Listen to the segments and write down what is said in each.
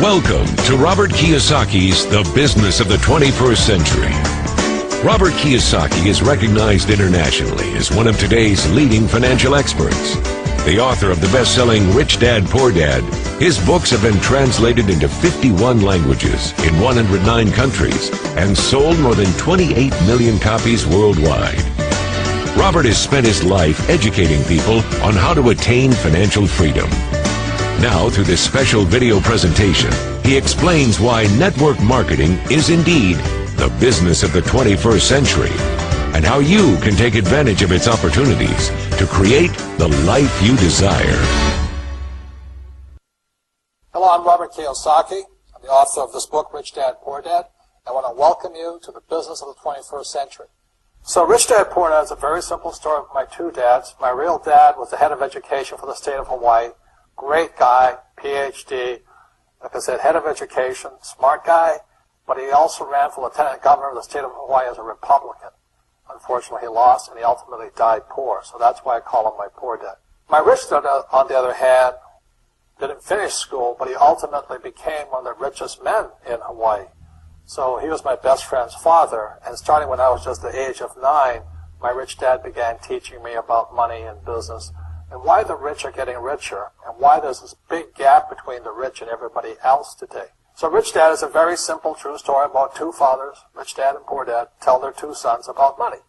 Welcome to Robert Kiyosaki's The Business of the 21st Century. Robert Kiyosaki is recognized internationally as one of today's leading financial experts. The author of the best-selling Rich Dad, Poor Dad, his books have been translated into 51 languages in 109 countries and sold more than 28 million copies worldwide. Robert has spent his life educating people on how to attain financial freedom. Now, through this special video presentation, he explains why network marketing is indeed the business of the 21st century and how you can take advantage of its opportunities to create the life you desire. Hello, I'm Robert Kiyosaki. I'm the author of this book, Rich Dad, Poor Dad. I want to welcome you to the business of the 21st century. So Rich Dad, Poor Dad is a very simple story of my two dads. My real dad was the head of education for the state of Hawaii. Great guy, PhD, like I said, head of education, smart guy, but he also ran for lieutenant governor of the state of Hawaii as a Republican. Unfortunately, he lost, and he ultimately died poor, so that's why I call him my poor dad. My rich dad, on the other hand, didn't finish school, but he ultimately became one of the richest men in Hawaii. So he was my best friend's father, and starting when I was just the age of 9, my rich dad began teaching me about money and business, and why the rich are getting richer, and why there's this big gap between the rich and everybody else today. So Rich Dad is a very simple, true story about two fathers, Rich Dad and Poor Dad, tell their two sons about money.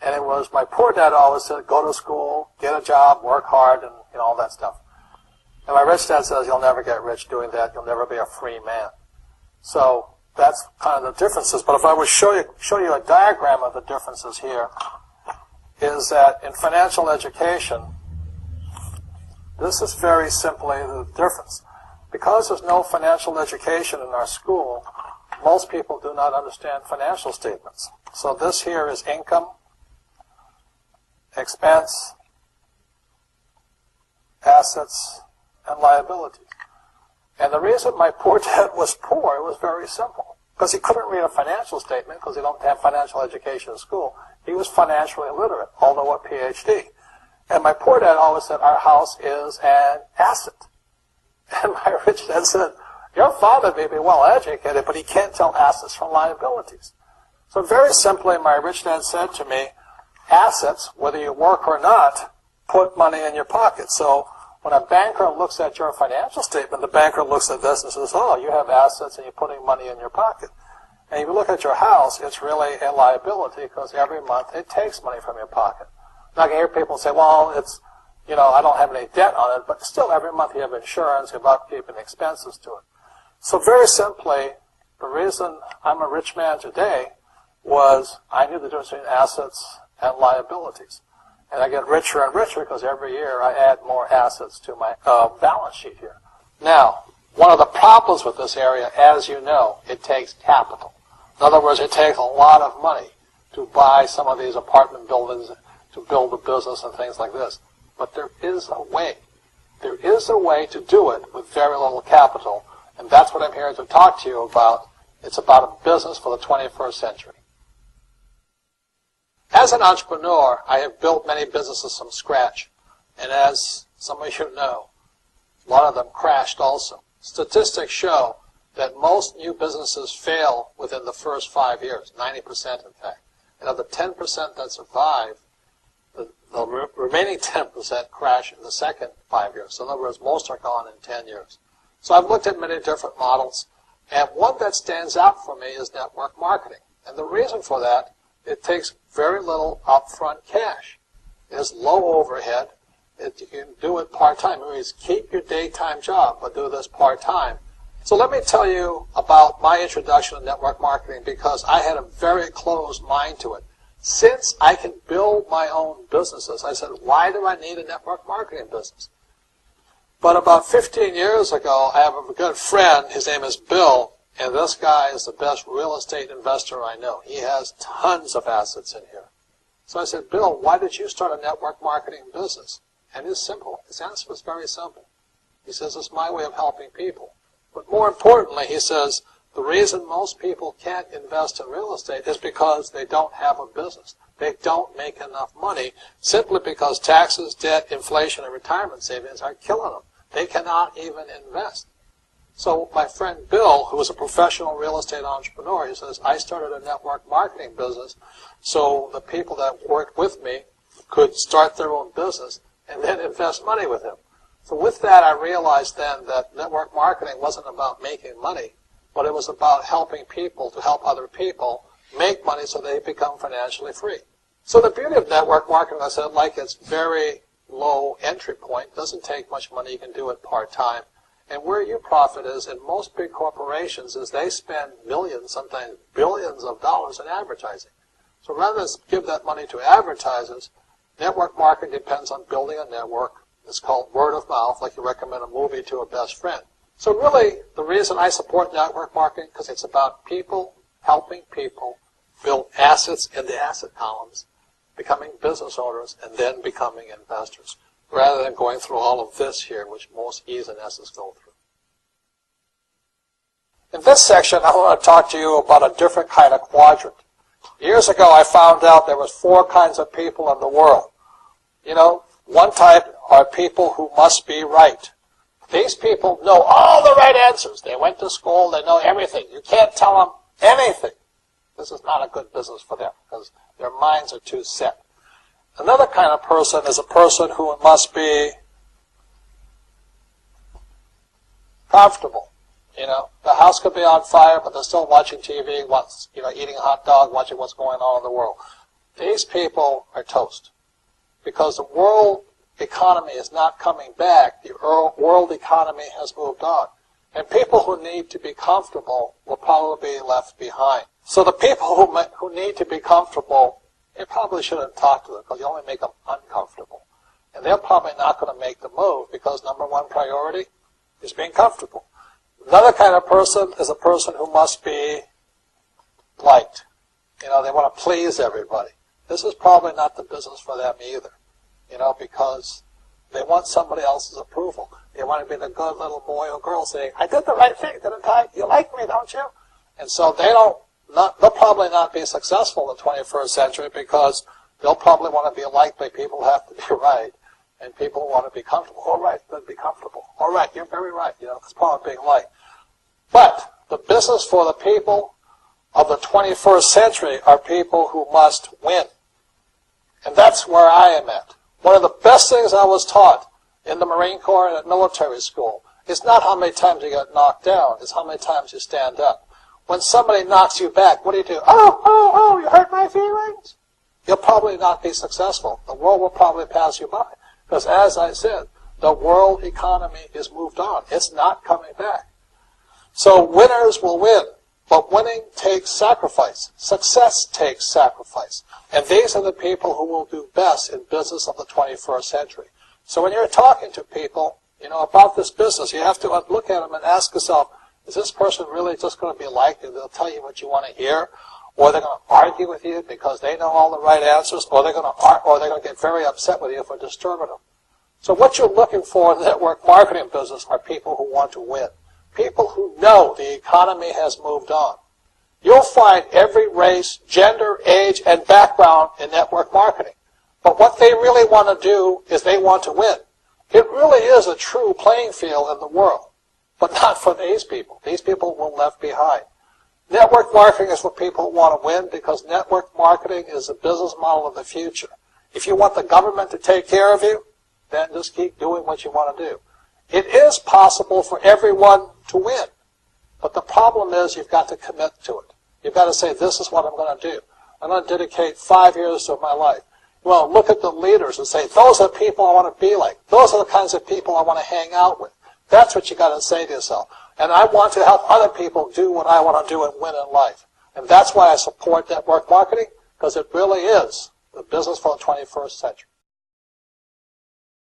And it was my poor dad always said, go to school, get a job, work hard, and all that stuff. And my rich dad says, you'll never get rich doing that, you'll never be a free man. So that's kind of the differences. But if I would show you a diagram of the differences here, is that in financial education, this is very simply the difference. Because there's no financial education in our school, most people do not understand financial statements. So this here is income, expense, assets, and liabilities. And the reason my poor dad was poor was very simple. Because he couldn't read a financial statement because he don't have financial education in school. He was financially illiterate, although a PhD. And my poor dad always said, our house is an asset. And my rich dad said, your father may be well educated, but he can't tell assets from liabilities. So very simply, my rich dad said to me, assets, whether you work or not, put money in your pocket. So when a banker looks at your financial statement, the banker looks at this and says, oh, you have assets and you're putting money in your pocket. And if you look at your house, it's really a liability because every month it takes money from your pocket. Now I can hear people say, well, it's, I don't have any debt on it, but still every month you have insurance, you have upkeep and expenses to it. So very simply, the reason I'm a rich man today was I knew the difference between assets and liabilities. And I get richer and richer because every year I add more assets to my balance sheet here. Now, one of the problems with this area, as you know, it takes capital. In other words, it takes a lot of money to buy some of these apartment buildings, to build a business and things like this. But there is a way. There is a way to do it with very little capital, and that's what I'm here to talk to you about. It's about a business for the 21st century. As an entrepreneur, I have built many businesses from scratch, and as some of you know, a lot of them crashed also. Statistics show that most new businesses fail within the first 5 years, 90% in fact. And of the 10% that survive, the remaining 10% crash in the second 5 years. So in other words, most are gone in 10 years. So I've looked at many different models, and one that stands out for me is network marketing. And the reason for that, it takes very little upfront cash. It has low overhead. You can do it part-time. It means keep your daytime job, but do this part-time. So let me tell you about my introduction to network marketing because I had a very closed mind to it. Since I can build my own businesses, I said, why do I need a network marketing business? But about 15 years ago, I have a good friend, his name is Bill, and this guy is the best real estate investor I know. He has tons of assets in here. So I said, Bill, why did you start a network marketing business? And it's simple. His answer was very simple. He says, it's my way of helping people. But more importantly, he says, the reason most people can't invest in real estate is because they don't have a business. They don't make enough money simply because taxes, debt, inflation, and retirement savings are killing them. They cannot even invest. So my friend Bill, who was a professional real estate entrepreneur, he says, I started a network marketing business so the people that worked with me could start their own business and then invest money with him. So with that, I realized then that network marketing wasn't about making money, but it was about helping people to help other people make money so they become financially free. So the beauty of network marketing, I said, like it's very low entry point, doesn't take much money, you can do it part-time. And where you profit is in most big corporations is they spend millions, sometimes billions of dollars in advertising. So rather than give that money to advertisers, network marketing depends on building a network. It's called word of mouth, like you recommend a movie to a best friend. So really, the reason I support network marketing, because it's about people helping people build assets in the asset columns, becoming business owners, and then becoming investors, rather than going through all of this here, which most E's and S's go through. In this section, I want to talk to you about a different kind of quadrant. Years ago, I found out there was 4 kinds of people in the world. You know, one type are people who must be right. These people know all the right answers. They went to school, they know everything. You can't tell them anything. This is not a good business for them because their minds are too set. Another kind of person is a person who must be comfortable. You know, the house could be on fire, but they're still watching TV, eating a hot dog, watching what's going on in the world. These people are toast because the world economy is not coming back. The world economy has moved on. And people who need to be comfortable will probably be left behind. So the people who need to be comfortable, you probably shouldn't talk to them because you only make them uncomfortable. And they're probably not going to make the move because number one priority is being comfortable. Another kind of person is a person who must be liked. You know, they want to please everybody. This is probably not the business for them either, you know, because they want somebody else's approval. They want to be the good little boy or girl saying, I did the right thing, didn't I? You like me, don't you? And so they'll probably not be successful in the 21st century because they'll probably want to be liked by people who have to be right, and people want to be comfortable. All right, good, be comfortable. All right, you're very right. You know, it's part of being liked. But the business for the people of the 21st century are people who must win. And that's where I am at. One of the best things I was taught in the Marine Corps and at military school is not how many times you get knocked down, it's how many times you stand up. When somebody knocks you back, what do? Oh, you hurt my feelings? You'll probably not be successful. The world will probably pass you by. Because as I said, the world economy is moved on. It's not coming back. So winners will win. But winning takes sacrifice. Success takes sacrifice. And these are the people who will do best in business of the 21st century. So when you're talking to people, you know, about this business, you have to look at them and ask yourself, is this person really just going to be liked and they'll tell you what you want to hear? Or they're going to argue with you because they know all the right answers? Or they're going to get very upset with you for disturbing them? So what you're looking for in the network marketing business are people who want to win. People who know the economy has moved on. You'll find every race, gender, age, and background in network marketing. But what they really want to do is they want to win. It really is a true playing field in the world, but not for these people. These people will be left behind. Network marketing is for people who want to win because network marketing is a business model of the future. If you want the government to take care of you, then just keep doing what you want to do. It is possible for everyone to win, but the problem is you've got to commit to it. You've got to say, this is what I'm going to do. I'm going to dedicate 5 years of my life. Well, look at the leaders and say, those are the people I want to be like. Those are the kinds of people I want to hang out with. That's what you got to say to yourself. And I want to help other people do what I want to do and win in life. And that's why I support network marketing, because it really is the business for the 21st century.